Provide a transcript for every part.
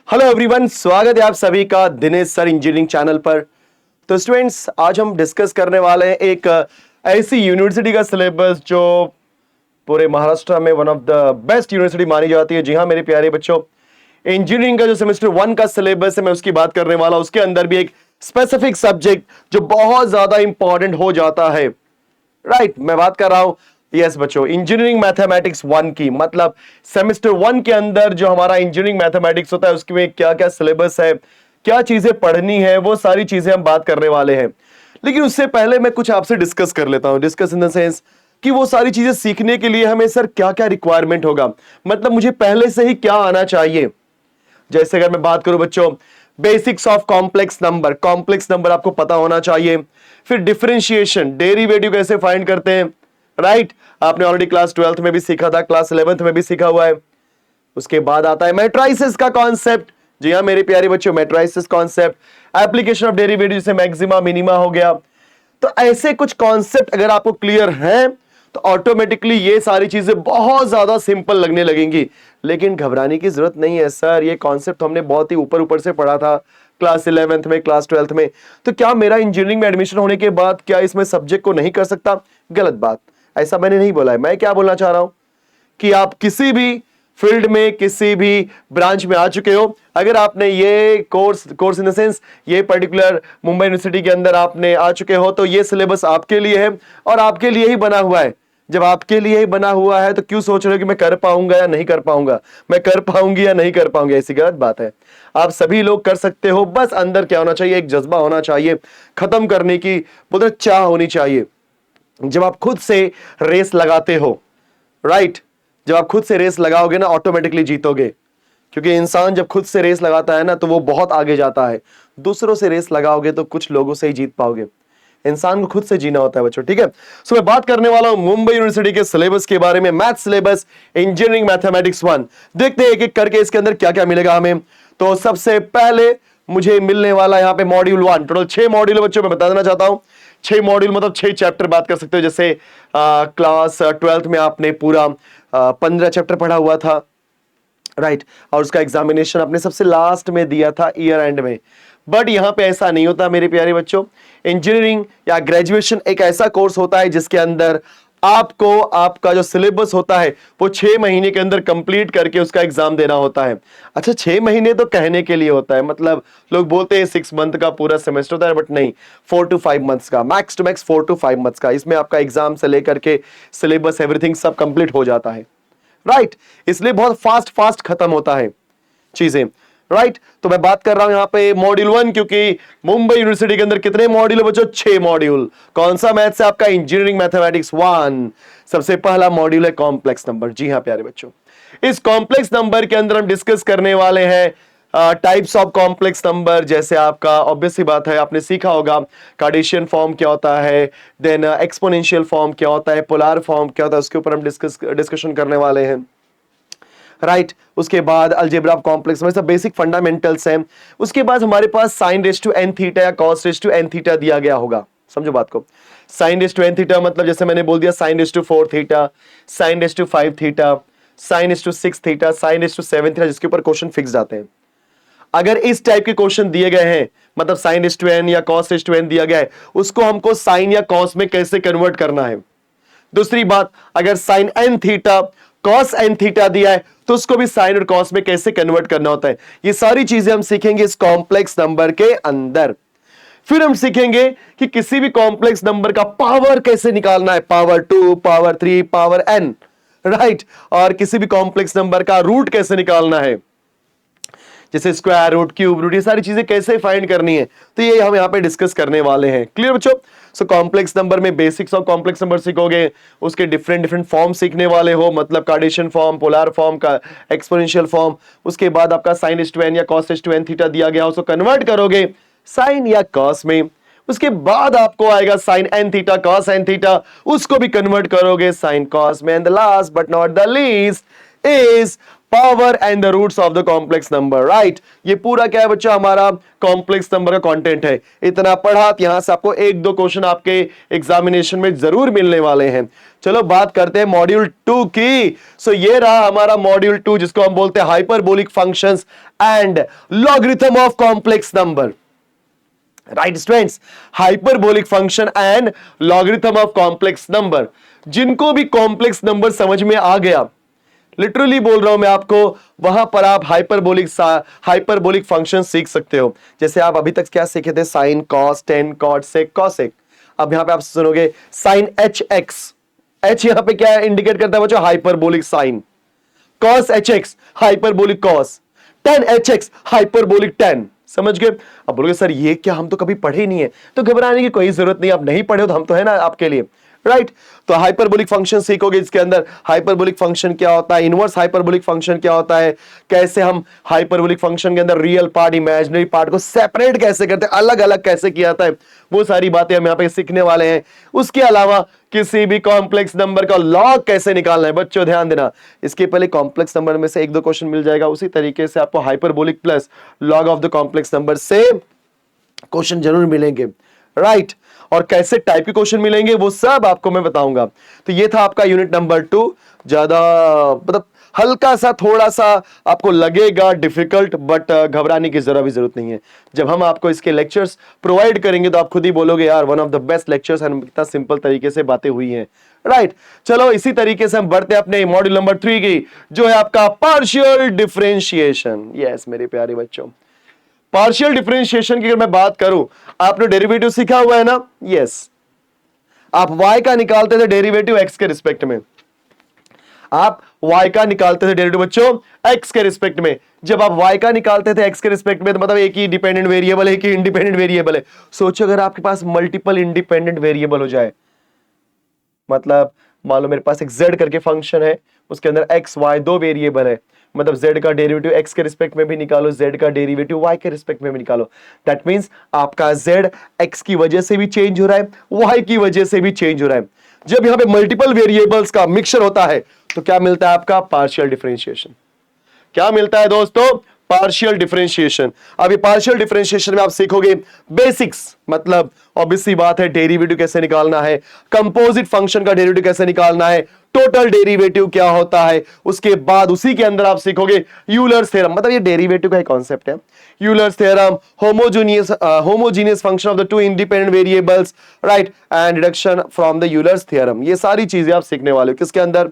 Hello everyone, स्वागत है आप सभी का दिनेश सर इंजीनियरिंग चैनल पर। तो स्टूडेंट्स, आज हम डिस्कस करने वाले हैं एक ऐसी यूनिवर्सिटी का सिलेबस जो पूरे महाराष्ट्र में one of the best university मानी जाती है। जी हाँ मेरे प्यारे बच्चों, इंजीनियरिंग का जो सेमेस्टर 1 का सिलेबस है मैं उसकी बात करने वाला हूं। उसके अंदर भी एक स्पेसिफिक सब्जेक्ट जो बहुत ज्यादा इंपॉर्टेंट हो जाता है। राइट, मैं बात कर रहा हूं यस बच्चों, इंजीनियरिंग मैथमेटिक्स 1 की। मतलब सेमेस्टर 1 के अंदर जो हमारा इंजीनियरिंग मैथमेटिक्स होता है उसके में क्या क्या सिलेबस है, क्या चीजें पढ़नी है, वो सारी चीजें हम बात करने वाले हैं। लेकिन उससे पहले मैं कुछ आपसे डिस्कस कर लेता हूं। डिस्कस इन द सेंस कि वो सारी चीजें सीखने के लिए हमें सर क्या क्या रिक्वायरमेंट होगा, मतलब मुझे पहले से ही क्या आना चाहिए। जैसे अगर मैं बात करूं बच्चों, basics of complex number, complex number आपको पता होना चाहिए। फिर डिफरेंशिएशन, डेरिवेटिव कैसे फाइंड करते हैं, राइट, आपने ऑलरेडी क्लास 12th में भी सीखा था, क्लास 11th में भी सीखा हुआ है। उसके बाद आता है मैट्रिसेस का कॉन्सेप्ट। जी हाँ मेरे प्यारे बच्चों, matrices concept, application of derivative जैसे मैक्सिमा मिनिमा हो गया। तो ऐसे कुछ कॉन्सेप्ट अगर आपको क्लियर हैं तो ऑटोमेटिकली ये सारी चीजें बहुत ज्यादा सिंपल लगने लगेंगी। लेकिन घबराने की जरूरत नहीं है सर, ये कॉन्सेप्ट हमने बहुत ही ऊपर ऊपर से पढ़ा था क्लास 11th में, क्लास 12th में। तो क्या मेरा इंजीनियरिंग में एडमिशन होने के बाद क्या इसमें सब्जेक्ट को नहीं कर सकता? गलत बात, ऐसा मैंने नहीं बोला है। मैं क्या बोलना चाह रहा हूं कि आप किसी भी फील्ड में, किसी भी ब्रांच में आ चुके हो, अगर आपने ये कोर्स इन द सेंस ये पर्टिकुलर मुंबई यूनिवर्सिटी के अंदर आपने आ चुके हो, तो ये सिलेबस आपके लिए है और आपके लिए ही बना हुआ है। जब आपके लिए ही बना हुआ है तो क्यों सोच रहे हो कि मैं कर पाऊंगा या नहीं कर पाऊंगा, मैं कर पाऊंगी या नहीं कर पाऊंगी? ऐसी गलत बात है। आप सभी लोग कर सकते हो, बस अंदर क्या होना चाहिए, एक जज्बा होना चाहिए, खत्म करने की बोलते चाह होनी चाहिए। जब आप खुद से रेस लगाते हो, राइट, जब आप खुद से रेस लगाओगे ना ऑटोमेटिकली जीतोगे। क्योंकि इंसान जब खुद से रेस लगाता है ना तो वो बहुत आगे जाता है। दूसरों से रेस लगाओगे तो कुछ लोगों से ही जीत पाओगे। इंसान को खुद से जीना होता है बच्चों, ठीक है। सो मैं बात करने वाला हूं मुंबई यूनिवर्सिटी के सिलेबस के बारे में, मैथ सिलेबस, इंजीनियरिंग मैथमेटिक्स 1। देखते हैं एक एक करके इसके अंदर क्या क्या मिलेगा हमें। तो सबसे पहले मुझे मिलने वाला यहां पे मॉड्यूल 1, टोटल 6 मॉड्यूल बच्चों मैं बता देना चाहता हूं। 6 मॉड्यूल मतलब 6 चैप्टर बात कर सकते हो। जैसे क्लास 12th में आपने पूरा 15 चैप्टर पढ़ा हुआ था, राइट, और उसका एग्जामिनेशन आपने सबसे लास्ट में दिया था ईयर एंड में। बट यहां पे ऐसा नहीं होता मेरे प्यारे बच्चों। इंजीनियरिंग या ग्रेजुएशन एक ऐसा कोर्स होता है जिसके अंदर आपको आपका जो सिलेबस होता है वो 6 महीने के अंदर कंप्लीट करके उसका एग्जाम देना होता है। अच्छा, 6 महीने तो कहने के लिए होता है, मतलब लोग बोलते हैं 6 मंथ का पूरा सेमेस्टर होता है, बट नहीं, 4 to 5 मंथ्स का, max to max 4 to 5 months का। इसमें आपका एग्जाम से लेकर के सिलेबस एवरीथिंग सब कंप्लीट हो जाता है, राइट। इसलिए बहुत फास्ट फास्ट खत्म होता है चीजें, राइट। तो मैं बात कर रहा हूं यहां पे मॉड्यूल 1, क्योंकि मुंबई यूनिवर्सिटी के अंदर कितने मॉड्यूल बच्चों? 6 मॉड्यूल। कौन सा मैथ से? आपका इंजीनियरिंग मैथमेटिक्स 1। सबसे पहला मॉड्यूल है कॉम्प्लेक्स नंबर। जी हां प्यारे बच्चों, इस कॉम्प्लेक्स नंबर के अंदर हम डिस्कस करने वाले हैं टाइप्स ऑफ कॉम्प्लेक्स नंबर। जैसे आपका ऑब्वियस सी बात है, आपने सीखा होगा कार्टेशियन फॉर्म क्या होता है, देन एक्सपोनेंशियल फॉर्म क्या होता है, पोलर फॉर्म क्या होता है, उसके ऊपर हम डिस्कशन करने वाले हैं, राइट। उसके बाद अलजेब्रा ऑफ कॉम्प्लेक्स में सब बेसिक फंडामेंटल्स हैं। उसके बाद हमारे पास sine raise to N theta या cos raise to N theta दिया गया होगा। समझो बात को, sine raise to N theta मतलब जैसे मैंने बोल दिया sine raise to 4 theta, sine raise to 5 theta, sine raise to 6 theta, sine raise to 7 theta, जिसके ऊपर क्वेश्चन फिक्स जाते हैं। अगर इस टाइप के क्वेश्चन दिए गए हैं, मतलब साइन रेज टू एन या कॉस रेज टू एन दिया गया है, उसको हमको साइन या कॉस में कैसे कन्वर्ट करना है। दूसरी बात, अगर sine n theta cos n theta दिया है तो उसको भी साइन और कॉस में कैसे कन्वर्ट करना होता है। ये सारी चीजें हम सीखेंगे इस कॉम्प्लेक्स नंबर के अंदर। फिर हम सीखेंगे कि किसी भी कॉम्प्लेक्स नंबर का पावर कैसे निकालना है, power 2, power 3, power n, right. और किसी भी कॉम्प्लेक्स नंबर का रूट कैसे निकालना है, जैसे स्क्वायर रूट, क्यूब रूट, ये सारी चीजें कैसे फाइंड करनी है, तो ये हम यहाँ पे डिस्कस करने वाले हैं। क्लियर बच्चों? सो कॉम्प्लेक्स नंबर में बेसिक्स ऑफ कॉम्प्लेक्स नंबर सीखोगे, उसके डिफरेंट डिफरेंट फॉर्म सीखने वाले हो, मतलब कार्टेशियन फॉर्म, पोलर फॉर्म का, एक्सपोनेंशियल फॉर्म। उसके बाद आपका साइन रेज़ टू n या cos raise to n theta दिया गया, उसको कन्वर्ट करोगे साइन या कॉस में। उसके बाद आपको आएगा sine n theta cos n theta, उसको भी कन्वर्ट करोगे साइन कॉस में। And the last but not the least is power and the roots of the complex number, right. ये पूरा क्या है बच्चा, हमारा कॉम्प्लेक्स नंबर का कंटेंट है। इतना पढ़ा, यहां से आपको एक दो क्वेश्चन आपके एग्जामिनेशन में जरूर मिलने वाले हैं। चलो बात करते हैं मॉड्यूल 2 की। सो ये रहा हमारा मॉड्यूल 2, जिसको हम बोलते हैं hyperbolic functions and logarithm of complex number, right students. Hyperbolic function and logarithm of complex number, जिनको भी कॉम्प्लेक्स नंबर समझ में आ गया, लिटरली बोल रहा हूं मैं आपको, वहां पर आप हाइपरबोलिक फंक्शन सीख सकते हो। जैसे आप अभी तक क्या सीखे थे, साइन, कॉस, टेन, कॉट, सेक, कॉसेक। अब यहां पे आप सुनोगे साइन एच एक्स, एच यहां पे क्या इंडिकेट करता है बच्चों, hyperbolic sine. Cos h x, hyperbolic cos. Tan h x, hyperbolic tan. समझ गए। अब बोलोगे सर ये क्या, हम तो कभी पढ़े ही नहीं है। तो घबराने की कोई जरूरत नहीं, आप नहीं पढ़े हो तो हम तो है ना आपके लिए, राइट। तो हाइपरबोलिक फंक्शन सीखोगे। इसके अंदर हाइपरबोलिक फंक्शन क्या होता है, इनवर्स हाइपरबोलिक फंक्शन क्या होता है, कैसे हम हाइपरबोलिक फंक्शन के अंदर रियल पार्ट इमेजिनरी पार्ट को सेपरेट कैसे करते हैं, अलग अलग कैसे किया जाता है, वो सारी बातें हम यहाँ पे सीखने वाले हैं। उसके अलावा किसी भी कॉम्प्लेक्स नंबर का लॉग कैसे निकालना है, बच्चों ध्यान देना। इसके पहले कॉम्प्लेक्स नंबर में से एक दो क्वेश्चन मिल जाएगा, उसी तरीके से आपको hyperbolic plus log of the complex number से क्वेश्चन जरूर मिलेंगे, राइट। और कैसे टाइप के क्वेश्चन मिलेंगे वो सब आपको मैं बताऊंगा। तो ये था आपका यूनिट नंबर 2। ज्यादा मतलब हल्का सा, थोड़ा सा आपको लगेगा डिफिकल्ट, बट घबराने की जरा भी जरूरत नहीं है। जब हम आपको इसके लेक्चर्स प्रोवाइड करेंगे तो आप खुद ही बोलोगे यार one of the best lectures and कितना सिंपल तरीके से बातें हुई हैं, राइट। चलो इसी तरीके से हम बढ़ते हैं अपने मॉड्यूल नंबर 3 की, जो है आपका पार्शियल डिफरेंशिएशन। यस मेरे प्यारे बच्चों, पार्शियल डिफरेंशिएशन की अगर मैं बात करूं, आपने डेरिवेटिव सीखा हुआ है ना। यस, आप y का निकालते थे डेरिवेटिव x के रिस्पेक्ट में, आप y का निकालते थे डेरिवेटिव बच्चों x के रिस्पेक्ट में। जब आप y का निकालते थे x के रिस्पेक्ट में, तो मतलब एक ही डिपेंडेंट वेरिएबल है, एक ही इंडिपेंडेंट वेरिएबल है। सोचो अगर आपके पास मल्टीपल इंडिपेंडेंट वेरिएबल हो जाए, मतलब मान लो मेरे पास एक z करके फंक्शन है, उसके अंदर x y दो वेरिएबल है, मतलब z का डेरिवेटिव x के रिस्पेक्ट में भी निकालो, z का डेरिवेटिव y के रिस्पेक्ट में भी निकालो। दैट मींस आपका z x की वजह से भी चेंज हो रहा है, y की वजह से भी चेंज हो रहा है। जब यहां पे मल्टीपल वेरिएबल्स का मिक्सचर होता है तो क्या मिलता है आपका, पार्शियल डिफरेंशिएशन। क्या मिलता है दोस्तों, पार्शियल डिफरेंशिएशन। अभी पार्शियल डिफरेंशिएशन में आप सीखोगे बेसिक्स, मतलब ऑब्वियस सी बात है डेरिवेटिव कैसे निकालना है, कंपोजिट फंक्शन का डेरिवेटिव कैसे निकालना है, टोटल डेरिवेटिव क्या होता है। उसके बाद उसी के अंदर आप सीखोगे यूलर्स थ्योरम, मतलब ये डेरिवेटिव का एक कॉन्सेप्ट है, Euler's theorem, homogeneous function of the two independent variables, right, and deduction from the Euler's theorem. ये सारी चीजें आप सीखने वाले हो किसके अंदर,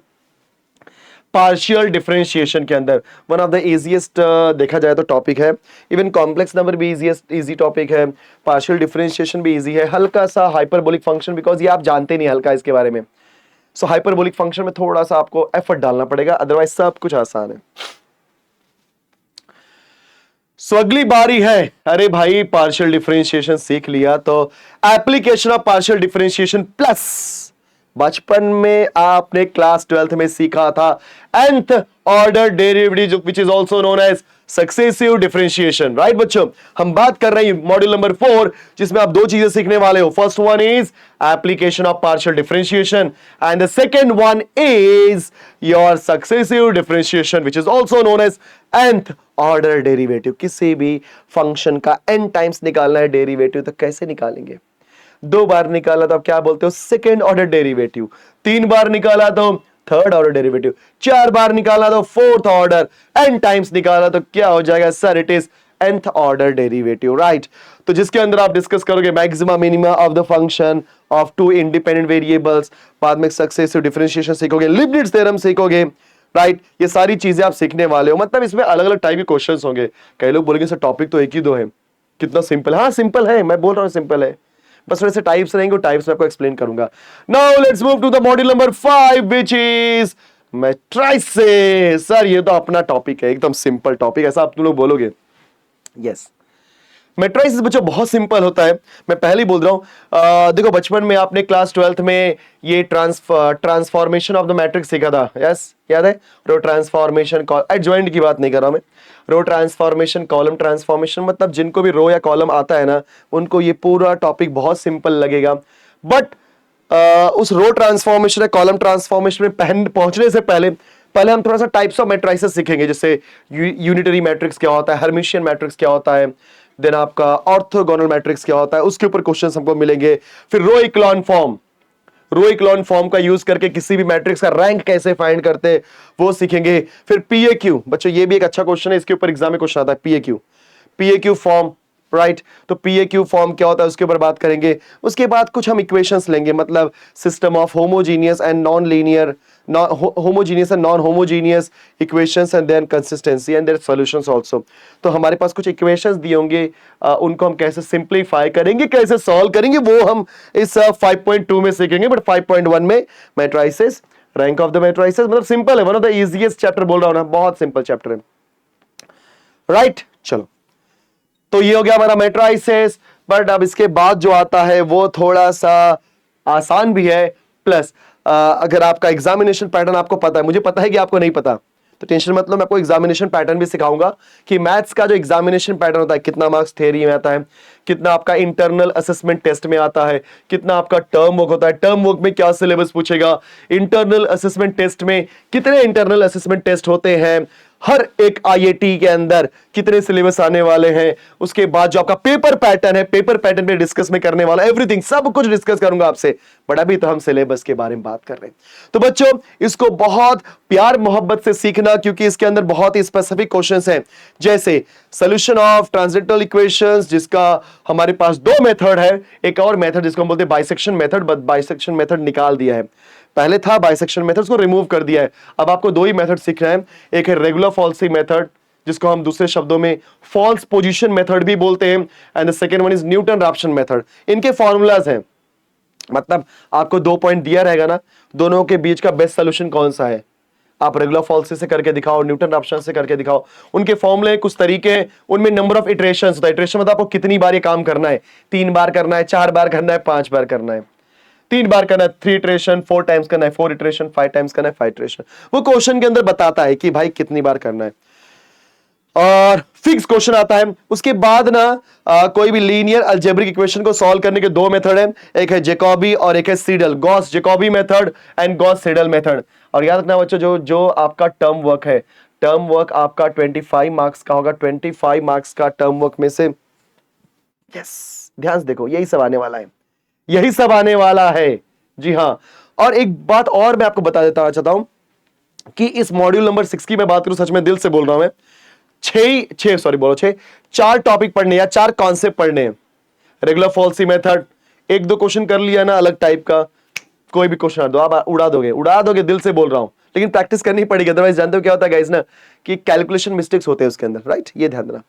पार्शियल डिफरेंशिएशन के अंदर। वन ऑफ द इजीएस्ट देखा जाए तो टॉपिक है, इवन कॉम्प्लेक्स नंबर भी इजी टॉपिक है, पार्शियल डिफरेंशिएशन भी इजी है, हल्का सा हाइपरबोलिक फंक्शन, बिकॉज ये आप जानते नहीं हल्का इसके बारे में। सो हाइपरबोलिक फंक्शन में थोड़ा सा आपको एफर्ट डालना पड़ेगा, अदरवाइज सब कुछ आसान है। सो अगली बारी है, अरे भाई पार्शियल डिफरेंशिएशन सीख लिया तो application of partial differentiation plus, बचपन में आपने क्लास 12th में सीखा था nth order derivative, which is also known as successive differentiation, right बच्चों। हम बात कर रहे हैं मॉड्यूल नंबर 4, जिसमें आप दो चीजें सीखने वाले हो। First one is application of partial differentiation and the second one is your successive differentiation, which is also known as nth order derivative. किसी भी फंक्शन का n टाइम्स निकालना है डेरिवेटिव, तो कैसे निकालेंगे। 2 बार निकाला तो आप क्या बोलते हो, सेकेंड ऑर्डर डेरिवेटिव। 3 बार निकाला तो थर्ड ऑर्डर डेरिवेटिव। 4 बार निकाला तो फोर्थ ऑर्डर। n टाइम्स निकाला तो क्या हो जाएगा sir, it is nth order derivative, right. तो जिसके अंदर आप डिस्कस करोगे maxima minima of the function of two independent variables, बाद में सक्सेसिव डिफरेंशिएशन सीखोगे, लिबनिट्ज थ्योरम सीखोगे, राइट। ये सारी चीजें आप सीखने वाले हो, मतलब इसमें अलग अलग टाइप के क्वेश्चंस होंगे। कई लोग बोलेंगे सर टॉपिक तो एक ही दो है, कितना सिंपल। हाँ सिंपल है, मैं बोल रहा हूँ सिंपल है, बस थोड़े से टाइप्स रहेंगे, टाइप्स में आपको एक्सप्लेन करूंगा। Now let's move to the module number 5 which is matrices. Sir ये तो अपना टॉपिक है, एकदम सिंपल टॉपिक, ऐसा आप तुम लोग बोलोगे। यस, मैट्रिसेस बच्चों बहुत सिंपल होता है, मैं पहले ही बोल रहा हूं। देखो बचपन में आपने क्लास 12th में ये ट्रांसफॉर्मेशन ऑफ द मैट्रिक्स सीखा था। यस याद है, रो ट्रांसफॉर्मेशन, एडजॉइंट की बात नहीं कर रहा मैं, रो ट्रांसफॉर्मेशन, कॉलम ट्रांसफॉर्मेशन, मतलब जिनको भी रो या कॉलम आता है ना, उनको ये पूरा टॉपिक बहुत सिंपल लगेगा। बट उस रो ट्रांसफॉर्मेशन या कॉलम ट्रांसफॉर्मेशन में पहुंचने से पहले पहले हम थोड़ा सा टाइप्स ऑफ मैट्रिसेस सीखेंगे, जैसे यूनिटरी मैट्रिक्स क्या होता है, हर्मिशियन मैट्रिक्स क्या होता है, देन आपका ऑर्थोगोनल मैट्रिक्स क्या होता है, उसके ऊपर क्वेश्चंस हमको मिलेंगे। फिर रो इक्लॉन फॉर्म, रो इक्लॉन फॉर्म का यूज करके किसी भी मैट्रिक्स का रैंक कैसे फाइंड करते हैं वो सीखेंगे। फिर पीएक्यू, बच्चों ये भी एक अच्छा क्वेश्चन है, इसके ऊपर एग्जाम में क्वेश्चन आता है, पीएक्यू, पीएक्यू फॉर्म, राइट। तो पीएक्यू फॉर्म क्या होता है उसके ऊपर बात करेंगे। उसके बाद कुछ हम इक्वेशंस लेंगे, मतलब system of homogeneous and non linear, homogeneous and non homogeneous equations and their consistency and their solutions also. तो हमारे पास कुछ इक्वेशंस दिए होंगे, उनको हम कैसे सिंप्लीफाई करेंगे, कैसे सॉल्व करेंगे, वो हम इस 5.2 में सीखेंगे। बट 5.1 में matrices, rank of the matrices, मतलब सिंपल है, one of the easiest chapter बोल रहा हूं ना, बहुत सिंपल चैप्टर है, राइट। चलो, तो ये हो गया हमारा मैट्रिसेस। बट अब इसके बाद जो आता है वो थोड़ा सा आसान भी है, प्लस अगर आपका एग्जामिनेशन पैटर्न आपको पता है, मुझे पता है कि आपको नहीं पता, तो टेंशन मत लो, मैं आपको एग्जामिनेशन पैटर्न भी सिखाऊंगा कि मैथ्स का जो एग्जामिनेशन पैटर्न होता है, कितना मार्क्स थ्योरी में आता है, कितना आपका इंटरनल असेसमेंट टेस्ट में आता है, कितना आपका टर्म वर्क होता है, टर्म वर्क में क्या सिलेबस पूछेगा, इंटरनल असेसमेंट टेस्ट में कितने इंटरनल असेसमेंट टेस्ट होते हैं, हर एक आईआईटी के अंदर कितने सिलेबस आने वाले हैं, उसके बाद जो आपका पेपर पैटर्न है, पेपर पैटर्न पे डिस्कस में करने वाला, एवरीथिंग सब कुछ डिस्कस करूंगा आपसे। बट अभी तो हम सिलेबस के बारे में बात कर रहे हैं। तो बच्चों इसको बहुत प्यार मोहब्बत से सीखना, क्योंकि इसके अंदर बहुत ही स्पेसिफिक क्वेश्चंस हैं, जैसे सॉल्यूशन ऑफ ट्रांसेंडेंटल इक्वेशंस, जिसका हमारे पास दो मेथड है, एक और मेथड जिसको हम बोलते हैं bisection method, but bisection method निकाल दिया है, पहले था बाइसेक्शन मेथड, उसको रिमूव कर दिया है। अब आपको दो ही मेथड सीखना है, एक है रेगुलर फॉल्सी मेथड, जिसको हम दूसरे शब्दों में फॉल्स पोजीशन मेथड भी बोलते हैं, and the second one is Newton Raphson method. इनके फॉर्मूलाज हैं, मतलब आपको 2 पॉइंट दिया रहेगा ना, दोनों के बीच का बेस्ट सोल्यूशन कौन सा है, आप रेगुलर फॉल्सी से करके दिखाओ, न्यूटन रैप्सन से करके दिखाओ। उनके फॉर्मूले कुछ तरीके हैं, उनमें नंबर ऑफ इटरेशंस होता है। इटरेशन मतलब आपको कितनी बार ये काम करना है, 3 बार करना है, 4 बार करना है, 5 बार करना है, 3 बार करना है 3 इटरेशन, 4 टाइम्स करना है 4 इटरेशन, 5 टाइम्स करना है 5 इटरेशन। वो क्वेश्चन के अंदर बताता है कि भाई कितनी बार करना है, और फिक्स क्वेश्चन आता है। उसके बाद ना कोई भी लीनियर अलजेब्रिक इक्वेशन को सॉल्व करने के दो मेथड हैं, एक है जैकोबी और एक है Seidel, Gauss Jacobi method and Gauss Seidel method. और याद रखना बच्चों, जो आपका टर्म वर्क है, टर्म वर्क आपका 25 मार्क्स का होगा, 25 मार्क्स का टर्म वर्क में से, यस ध्यान से देखो, यही सब आने वाला है, यही सब आने वाला है, जी हाँ। और एक बात और मैं आपको बता देता चाहता हूं कि इस मॉड्यूल नंबर 6 की मैं बात करूं, सच में दिल से बोल रहा हूं मैं, 4 टॉपिक पढ़ने या 4 कॉन्सेप्ट पढ़ने हैं। रेगुलर फॉल्सी मेथड, 1-2 क्वेश्चन कर लिया ना अलग टाइप का, कोई भी क्वेश्चन दो आप उड़ा दोगे, दिल से बोल रहा हूं, लेकिन प्रैक्टिस करनी पड़ेगी, अदरवाइज जानते हो क्या होता है गाइस ना, कि कैलकुलेशन मिस्टेक्स होते हैं उसके अंदर, राइट, ये ध्यान देना।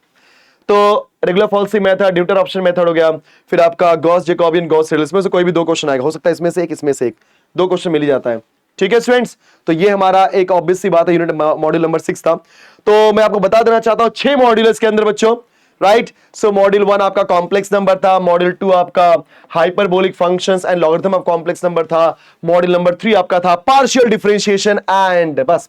तो regular falsies method, Newton option method हो गया, फिर आपका गॉस जैकोबियन, गॉस सीडल, इसमें से कोई भी 2 क्वेश्चन आएगा, हो सकता है इसमें से एक, इसमें से एक, 2 क्वेश्चन मिल ही जाता है, ठीक है स्टूडेंट्स। तो ये हमारा एक ऑब्वियस सी बात है, यूनिट मॉड्यूल नंबर 6 था। तो मैं आपको बता देना चाहता हूं 6 मॉड्यूल इसके अंदर बच्चों, राइट। सो मॉड्यूल 1 आपका कॉम्प्लेक्स नंबर था, मॉड्यूल 2 आपका hyperbolic functions and logarithm of complex number था, मॉड्यूल नंबर 3 आपका था पार्शियल डिफरेंशिएशन एंड बस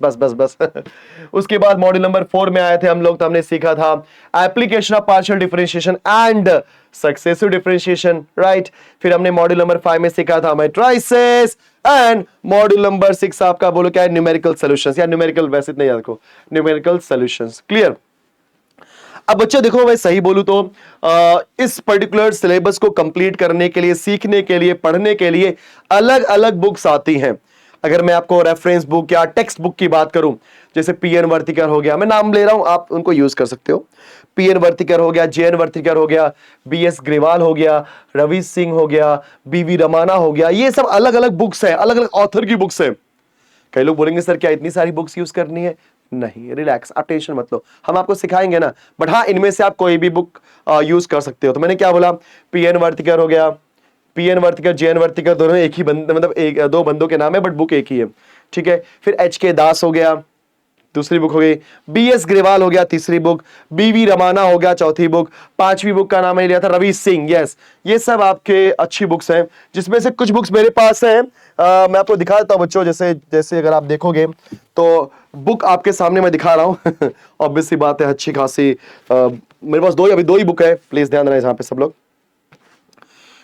उसके बाद मॉड्यूल नंबर 4 में आए थे हम लोग, तो हमने सीखा था application of partial differentiation and successive differentiation, right. फिर हमने मॉड्यूल नंबर 5 में सीखा था मैट्रिसेस, एंड मॉड्यूल नंबर 6 आपका बोलो क्या है, न्यूमेरिकल सॉल्यूशंस, या न्यूमेरिकल वैसे इतना याद रखो, न्यूमेरिकल सॉल्यूशंस, क्लियर। अब बच्चे देखो, मैं सही बोलूं तो इस पर्टिकुलर सिलेबस को कंप्लीट करने के लिए, सीखने के लिए, पढ़ने के लिए अलग अलग बुक्स आती हैं। अगर मैं आपको रेफरेंस बुक या टेक्स्ट बुक की बात करूं, जैसे पीएन वर्तिकर हो गया, मैं नाम ले रहा हूं, आप उनको यूज कर सकते हो, पीएन वर्तिकर हो गया, जेएन वर्तिकर हो गया, बीएस ग्रेवाल हो गया, रवि सिंह हो गया, बीवी रमाना हो गया, ये सब अलग अलग बुक्स है, अलग अलग ऑथर की बुक्स है। कई लोग बोलेंगे सर क्या इतनी सारी बुक्स यूज करनी है, नहीं, रिलैक्स, आप टेंशन मत लो, हम आपको सिखाएंगे ना। बट हाँ, इनमें से आप कोई भी बुक यूज कर सकते हो। तो मैंने क्या बोला, पीएन वर्तिकर हो गया, पीएन वर्तिकर, जेएन वर्तिकर, दोनों एक ही बंद, मतलब एक 2 बंदों के नाम है, बट बुक एक ही है, ठीक है। फिर एचके दास हो गया, दूसरी बुक हो गई, बीएस ग्रेवाल हो गया, तीसरी बुक, बीवी रमाना हो गया, चौथी बुक, 5वीं बुक का नाम मैंने लिया था रवि सिंह, यस। ये सब आपके अच्छी बुक्स हैं, जिसमें से कुछ बुक्स मेरे पास हैं, मैं आपको दिखा देता हूं बच्चों। जैसे अगर आप देखोगे तो बुक आपके सामने मैं दिखा रहा हूं ऑब्वियस सी बात है, अच्छी खासी मेरे पास अभी दो ही बुक है, प्लीज ध्यान देना यहाँ पे सब लोग।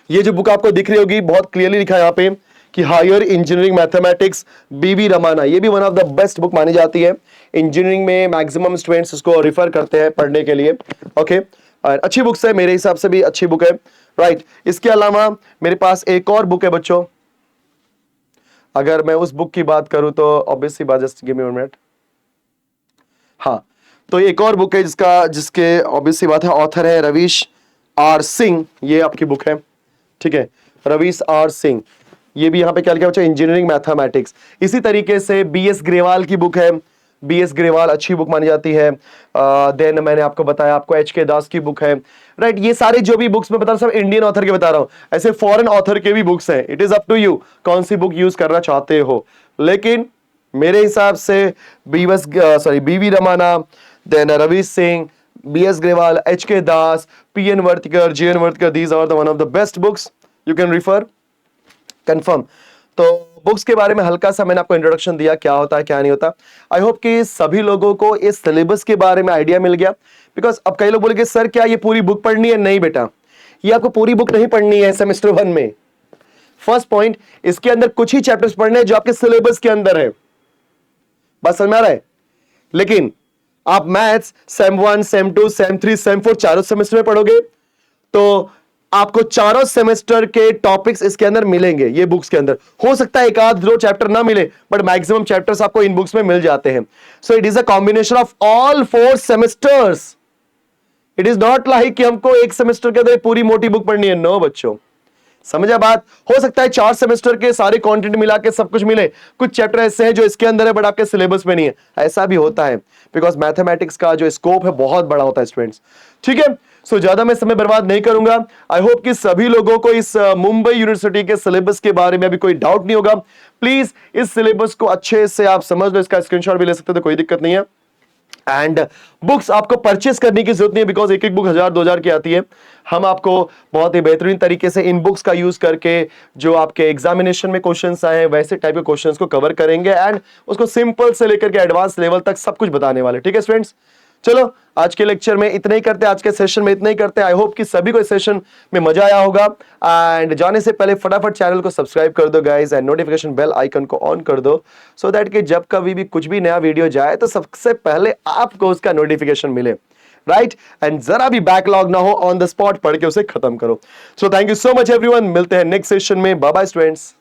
ये जो बुक आपको दिख रही होगी, बहुत क्लियरली लिखा है यहाँ पे कि हायर इंजीनियरिंग मैथमेटिक्स बीवी रमाना, ये भी one of the best book मानी जाती है इंजीनियरिंग में। मैक्सिमम स्टूडेंट्स इसको रिफर करते हैं पढ़ने के लिए। ओके, और अच्छी बुक्स है, मेरे हिसाब से भी अच्छी बुक है, राइट। इसके अलावा मेरे पास एक और बुक है बच्चों, अगर मैं उस बुक की बात करूं तो ऑब्वियसली बात, जस्ट गिव मी 1 मिनट। हाँ, तो एक और बुक है जिसके ऑब्वियसली बात है ऑथर है रवीश आर सिंह, ये आपकी बुक है, ठीक है, रवीश आर सिंह। ये भी यहाँ पे क्या लिखा बच्चों, इंजीनियरिंग मैथमेटिक्स। इसी तरीके से बीएस ग्रेवाल की बुक है, बीएस ग्रेवाल अच्छी बुक मानी जाती है। देन मैंने आपको बताया आपको एच के दास की बुक है, राइट। ये सारे जो भी बुक्स मैं बता रहा हूँ सब इंडियन ऑथर के बता रहा हूँ, ऐसे फॉरेन ऑथर के भी बुक्स हैं। It is up to you कौन सी बुक यूज करना चाहते हो, लेकिन मेरे हिसाब से B V Ramana, then Ravish Singh, B S Grewal, H K Das, P N Vartikar, J N Vartikar, these are the one of the best books you can refer, confirm. तो बुक्स के बारे में हल्का सा मैंने आपको इंट्रोडक्शन दिया, क्या होता है क्या नहीं होता। आई होप कि सभी लोगों को इस सिलेबस के बारे में आइडिया मिल गया। बिकॉज अब कई लोग बोलेंगे सर क्या ये पूरी बुक पढ़नी है? नहीं बेटा, ये आपको पूरी बुक नहीं पढ़नी है सेमेस्टर 1 में। फर्स्ट पॉइंट, इसके अंदर कुछ ही चैप्टर्स पढ़ने हैं जो आपके सिलेबस के अंदर है, बस समझ में आ रहा है। लेकिन आप maths same 1, same 2, same 3, same 4 चारों सेमेस्टर में पढ़ोगे तो आपको चारों सेमेस्टर के टॉपिक्स इसके अंदर मिलेंगे। ये बुक्स के अंदर हो सकता है एक आध दो चैप्टर ना मिले, बट मैक्सिमम चैप्टर्स आपको इन बुक्स में मिल जाते हैं। So it is a combination of all 4 semesters. It is not like कि हमको एक सेमेस्टर के अंदर पूरी मोटी बुक पढ़नी है। नो बच्चों, समझा बात। हो सकता है 4 सेमेस्टर के सारे कंटेंट मिला के सब कुछ मिले, कुछ चैप्टर ऐसे हैं जो इसके अंदर है बट आपके सिलेबस में नहीं है। ऐसा भी होता है बिकॉज मैथमेटिक्स का जो स्कोप है बहुत बड़ा होता है स्टूडेंट्स, ठीक है। सो ज्यादा मैं समय बर्बाद नहीं करूंगा। आई होप कि सभी लोगों को इस मुंबई यूनिवर्सिटी के सिलेबस के बारे में अभी कोई डाउट नहीं होगा। प्लीज इस सिलेबस को अच्छे से आप समझ लो, इसका स्क्रीनशॉट भी ले सकते हो तो कोई दिक्कत नहीं है। एंड बुक्स आपको परचेस करने की जरूरत नहीं है बिकॉज एक एक बुक 1000-2000 की आती है। हम आपको बहुत ही बेहतरीन तरीके से इन बुक्स का यूज करके जो आपके एग्जामिनेशन में क्वेश्चंस आए हैं वैसे टाइप के क्वेश्चंस को कवर करेंगे एंड उसको सिंपल से लेकर के एडवांस लेवल तक सब कुछ बताने वाले, ठीक है स्टूडेंट्स। चलो आज के लेक्चर में इतना ही करते हैं, आज के सेशन में इतना ही करते हैं। आई होप कि सभी को इस सेशन में मजा आया होगा। एंड जाने से पहले फटाफट चैनल को सब्सक्राइब कर दो guys and notification bell icon को ऑन कर दो सो दैट कि जब कभी भी कुछ भी नया वीडियो जाए तो सबसे पहले आपको उसका नोटिफिकेशन मिले, राइट। एंड जरा भी बैकलॉग ना हो, ऑन द स्पॉट पढ़ के उसे खत्म करो। So thank you so much everyone, मिलते हैं नेक्स्ट सेशन में। Bye bye students.